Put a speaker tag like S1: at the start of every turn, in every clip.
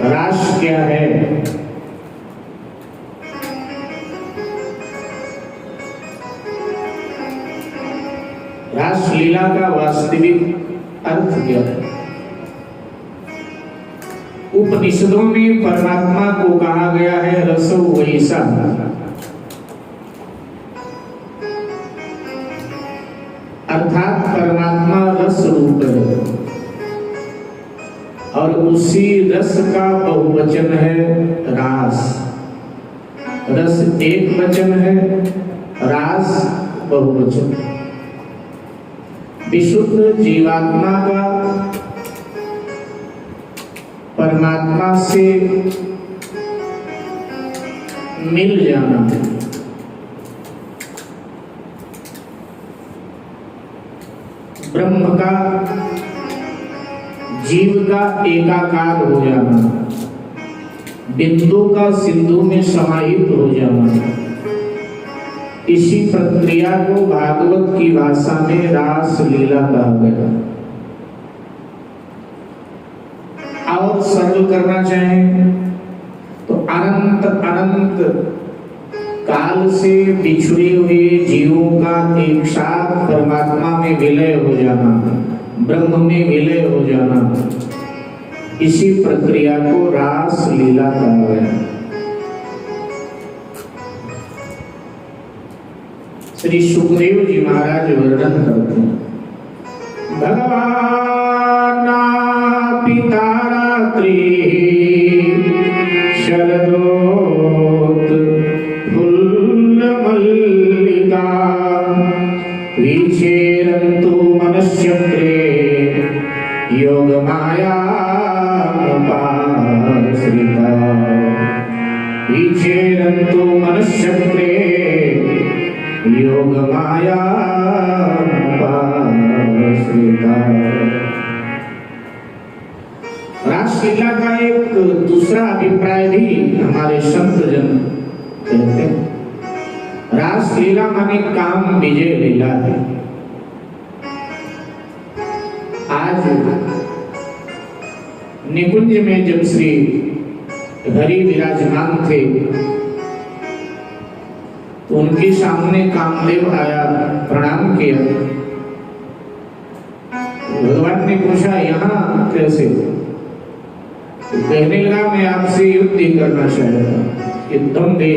S1: रास क्या है? रास लीला का वास्तविक अर्थ क्या है? उपनिषदों में परमात्मा को कहा गया है रसो वैसा, अर्थात परमात्मा रस रूप है और उसी रस का बहुवचन है रास। रस एक वचन है, रास बहुवचन। विशुद्ध जीवात्मा का परमात्मा से मिल जाना है, ब्रह्म का जीव का एकाकार हो जाना, बिंदु का सिंधु में समाहित हो जाना, इसी प्रक्रिया को भागवत की भाषा में रास लीला कहा गया। और सरल करना चाहें तो अनंत अनंत काल से बिछड़े हुए जीवों का एक साथ परमात्मा में विलय हो जाना, ब्रह्म में विलय हो जाना, इसी प्रक्रिया को रास लीला कहा गया। श्री सुखदेव जी महाराज वर्णन करते हैं, भगवान पिता रात्रि शरदोत फुल्ल मल्लिका विचेरन्तु मनश्चक्रे योग माया उपाश्रिता। विचेरन्तु मनश्चक्रे योग माया उपाश्रिता। रासलीला का एक दूसरा अभिप्राय भी हमारे संत जन कहते हैं। रासलीला माने काम विजय लीला है। आज निकुंज में जब श्री हरि विराजमान थे तो उनके सामने कामदेव आया, प्रणाम किया। भगवान ने पूछा यहाँ कैसे? तो कहने लगा मैं आपसे युद्ध ही करना चाहता, एकदम दे।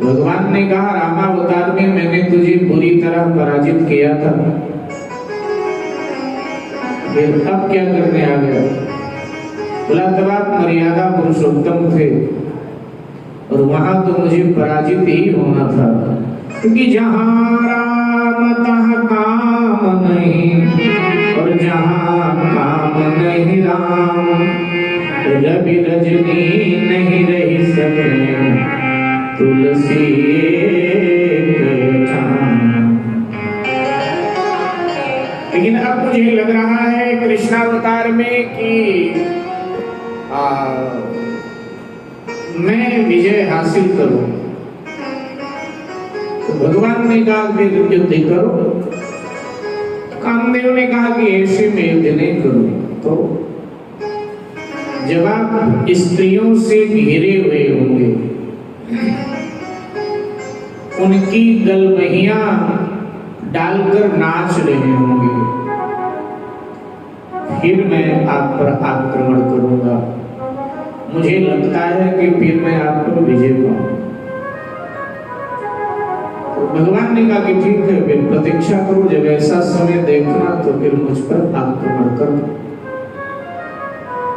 S1: भगवान ने कहा रामावतार में मैंने तुझे पूरी तरह पराजित किया था, फिर अब क्या करने आ गया? बोला तब आप मर्यादा पुरुषोत्तम थे और वहां तो मुझे पराजित ही होना था, क्योंकि जहां राम तहाँ काम नहीं और जहां काम नहीं राम, रवि रजनी नहीं रही सके तुलसी एक ठाम। लेकिन अब मुझे लग रहा है कृष्णावतार में कि मैं विजय हासिल करूं। तो भगवान ने कहा कि युद्ध करो। कामदेव ने कहा कि ऐसे में युद्ध नहीं करूं। तो जब आप स्त्रियों से घिरे हुए होंगे, उनकी गलबहियां डालकर नाच रहे होंगे, फिर मैं आप पर आक्रमण करूंगा। मुझे लगता है कि फिर मैं आप पर विजय पाऊंगा। तो भगवान ने कहा कि ठीक है, फिर प्रतीक्षा करो, जब ऐसा समय देखना तो फिर मुझ पर आक्रमण करो।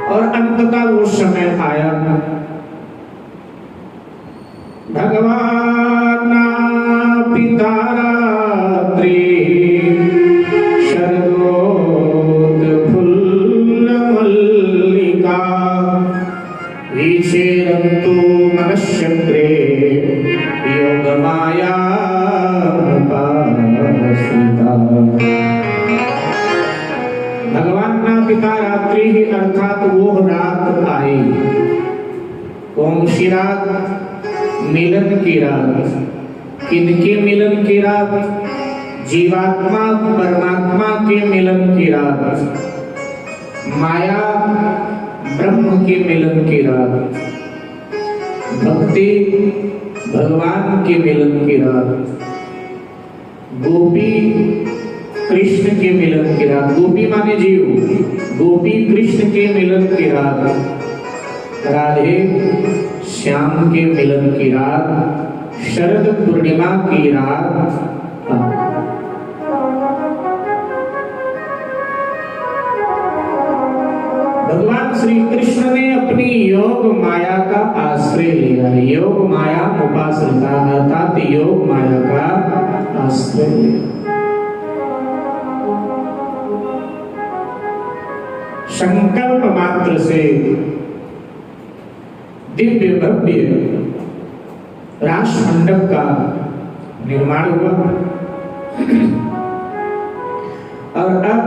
S1: और अंततः वो समय आया। भगवान पिता रात्रि शरदोत फुल्ल मल्लिका विचेरन्तु मनश्चक्रे योग माया उपाश्रिता। भगवान ना पिता रात्रि ही अर्थात वो रात आई। कौन सी रात? मिलन की रात। किनके मिलन की रात? जीवात्मा परमात्मा के मिलन की रात। माया ब्रह्म के मिलन की रात, भक्ति भगवान के मिलन की रात, गोपी कृष्ण के मिलन की रात। गोपी माने जीव, गोपी कृष्ण के मिलन की रात, राधे श्याम के मिलन की रात, शरद पूर्णिमा की रात। भगवान श्री कृष्ण ने अपनी योग माया का आश्रय लिया है। योग माया उपासना अर्थात योग माया का आश्रय लिया। संकल्प मात्र से दिव्य भव्य रास मंडप का निर्माण हुआ और अब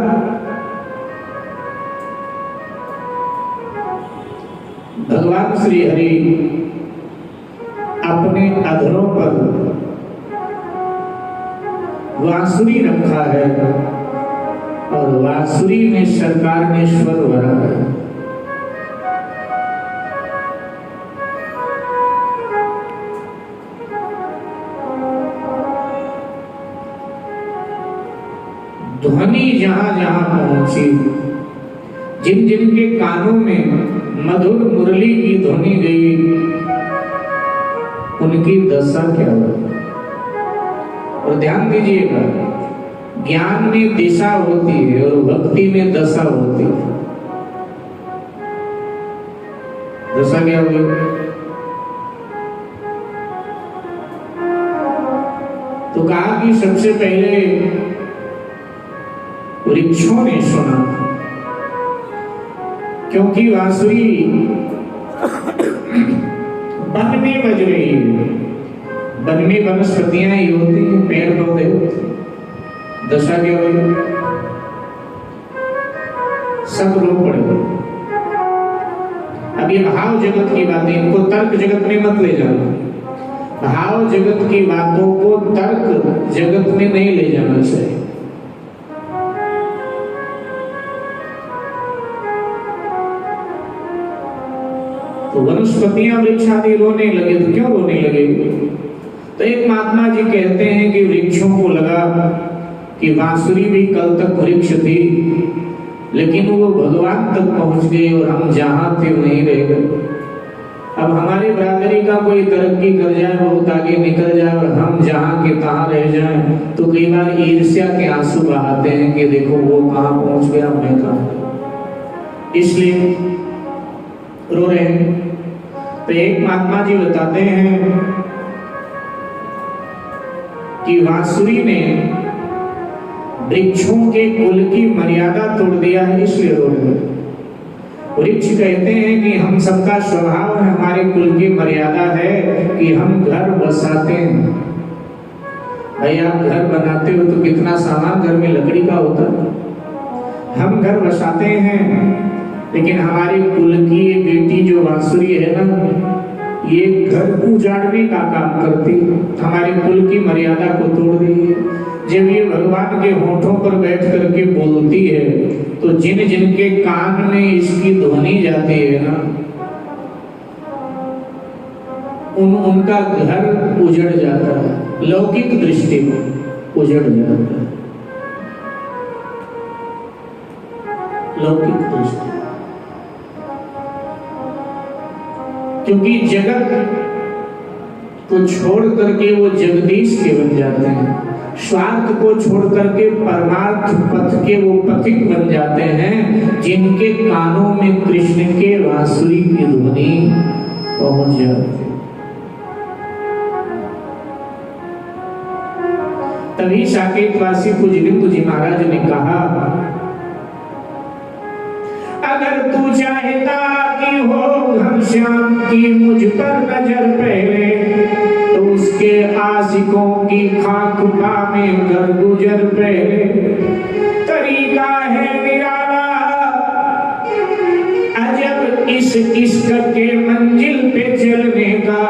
S1: भगवान श्री हरि अपने अधरों पर वांसुरी रखा है और वांसुरी में सरकार ने स्वर भरा है। ध्वनि जहां जहां पहुंची, जिन जिन के कानों में मधुर मुरली की ध्वनि गई, उनकी दशा क्या हुई। और ध्यान दीजिएगा, ज्ञान में दिशा होती है और भक्ति में दशा होती है। दशा क्या हुई? तो कहा कि सबसे पहले वृक्षों ने सुना, क्योंकि बांसुरी वन में बज रही है। वन में वनस्पतियां ही होती हैं, पेड़ पौधे होते हैं। दशा क्या हुई? सब रो पड़े। अब ये भाव जगत की बातें, इनको तर्क जगत में मत ले जाना। भाव जगत की बातों को तर्क जगत में नहीं ले जाना चाहिए। तो वनस्पतियां वृक्ष आदि रोने लगे। तो क्यों रोने लगे? तो एक महात्मा जी कहते हैं कि वृक्षों को लगा कि बांसुरी भी कल तक वृक्ष थी, लेकिन वो भगवान तक पहुंच गई और हम जहां थे वहीं रह गए। अब हमारी बरादरी का कोई तरक्की कर जाए, बहुत आगे निकल जाए और हम जहां के तहां रह जाएं, तो कई बार ईर्ष्या के आंसू बहाते हैं कि देखो वो कहां पहुंच गया, मैं कहां। इसलिए रो रहे हैं। तो एक महात्मा जी बताते हैं कि बांसुरी ने वृक्षों के कुल की मर्यादा तोड़ दिया है, इसलिए रो रहे हैं। वृक्ष कहते हैं कि हम सबका स्वभाव है, हमारे कुल की मर्यादा है कि हम घर बसाते हैं। भाई आप घर बनाते हो तो कितना सामान घर में लकड़ी का होता है। हम घर बसाते हैं, लेकिन हमारे कुल की ये बेटी जो बांसुरी है ना, ये घर उजाड़ने का काम करती, हमारे कुल की मर्यादा को तोड़ रही है। जब ये भगवान के होठों पर बैठ करके बोलती है, तो जिन जिन के कान में इसकी ध्वनि जाती है ना, उनका घर उजड़ जाता है, लौकिक दृष्टि में उजड़ जाता है, लौकिक दृष्टि। क्योंकि जगत को छोड़ करके वो जगदीश के बन जाते हैं, स्वार्थ को छोड़ करके परमार्थ पथ के वो पथिक बन जाते हैं, जिनके कानों में कृष्ण के बांसुरी की ध्वनि पहुंच जाती है। तभी साकेतवासी पूज्य जी महाराज ने कहा, अगर तू चाहता कि हो घनश्याम की मुझ पर नजर पहले, तो उसके आशिकों की खाक पावे कर गुजर पहले। तरीका है निराला अजब इस इश्क के मंजिल पे चलने का,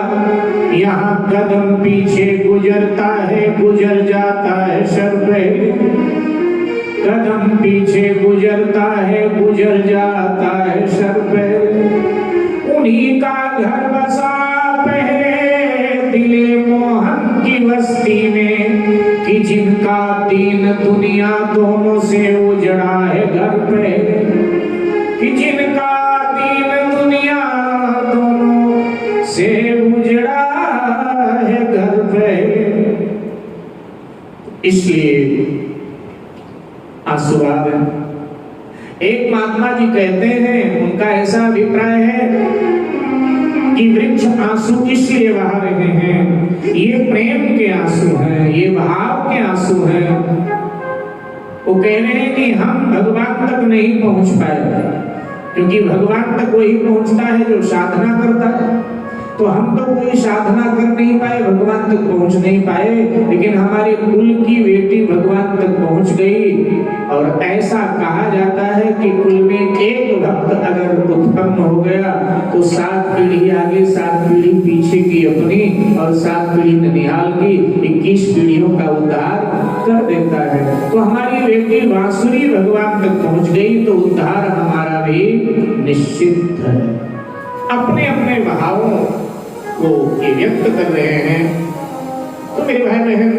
S1: यहाँ कदम पीछे गुजरता है, गुजर जाता है सर पहले। कदम पीछे गुजरता है, गुजर जाता है सर पे। उन्हीं का घर बसा पहले दिले मोहन की बस्ती में, कि जिनका दीन दुनिया दोनों से उजड़ा है घर पे, कि जिनका दीन दुनिया दोनों से उजड़ा है घर पे। इसलिए आंसू आ गए। एक महात्मा जी कहते हैं, उनका ऐसा अभिप्राय है कि वृक्ष आंसू इसलिए बहा रहे हैं, ये प्रेम के आंसू हैं, ये भाव के आंसू हैं। वो कह रहे हैं कि हम भगवान तक नहीं पहुंच पाए, क्योंकि भगवान तक वही पहुंचता है जो साधना करता है। तो हम तो कोई साधना कर नहीं पाए, भगवान तक पहुंच नहीं पाए, लेकिन हमारे कुल की बेटी भगवान तक पहुंच गई। और ऐसा कहा जाता है कि कुल में एक भक्त अगर उत्पन्न हो गया तो 7 पीढ़ी आगे, 7 पीढ़ी पीछे की अपनी, और 7 पीढ़ी ननिहाल की, 21 पीढ़ियों का उद्धार कर देता है। तो हमारी बेटी बांसुरी भगवान तक पहुंच गई तो उद्धार हमारा भी निश्चित है। अपने अपने भावों को ये व्यक्त कर रहे हैं। तो मेरे भाई बहन,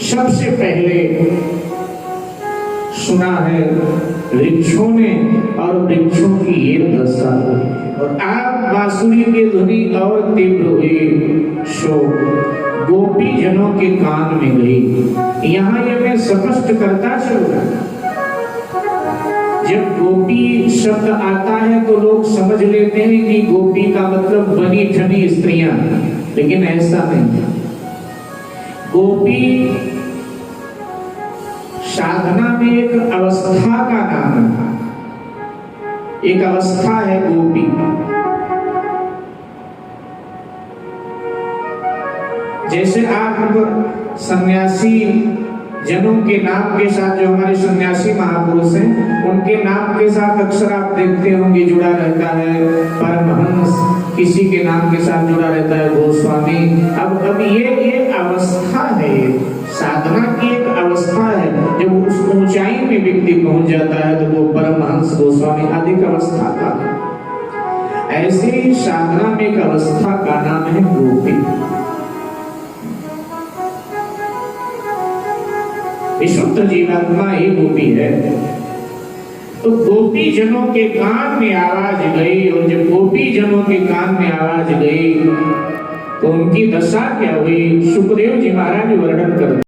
S1: सबसे पहले सुना है वृक्षों ने, और वृक्षों की ये दशा हुई, और आप बांसुरी की ध्वनि और तीव्र हुई सो गोपी जनों के कान में गई। यहाँ ये मैं स्पष्ट करता चलूंगा, जब गोपी शब्द आता है तो लोग समझ लेते हैं कि गोपी का मतलब बनी ठनी स्त्रियां, लेकिन ऐसा नहीं। गोपी साधना में एक अवस्था का नाम है, एक अवस्था है गोपी। जैसे आप सन्यासी जनों के नाम के साथ, जो हमारे सन्यासी महापुरुष हैं, उनके नाम के साथ अक्सर आप देखते होंगे जुड़ा रहता है परमहंस, किसी के नाम के साथ जुड़ा रहता है गोस्वामी। अब ये अवस्था है, साधना की एक अवस्था है। जब उस ऊंचाई में व्यक्ति पहुंच जाता है तो वो परमहंस, गोस्वामी आदि का अवस्था का। ऐसे ही साधना में एक अवस्था का नाम है गोपी। विशुद्ध जीवात्मा ही गोपी है। तो गोपी जनों के कान में आवाज गई, और जब गोपी जनों के कान में आवाज गई तो उनकी दशा क्या हुई, सुखदेव जी महाराज वर्णन करते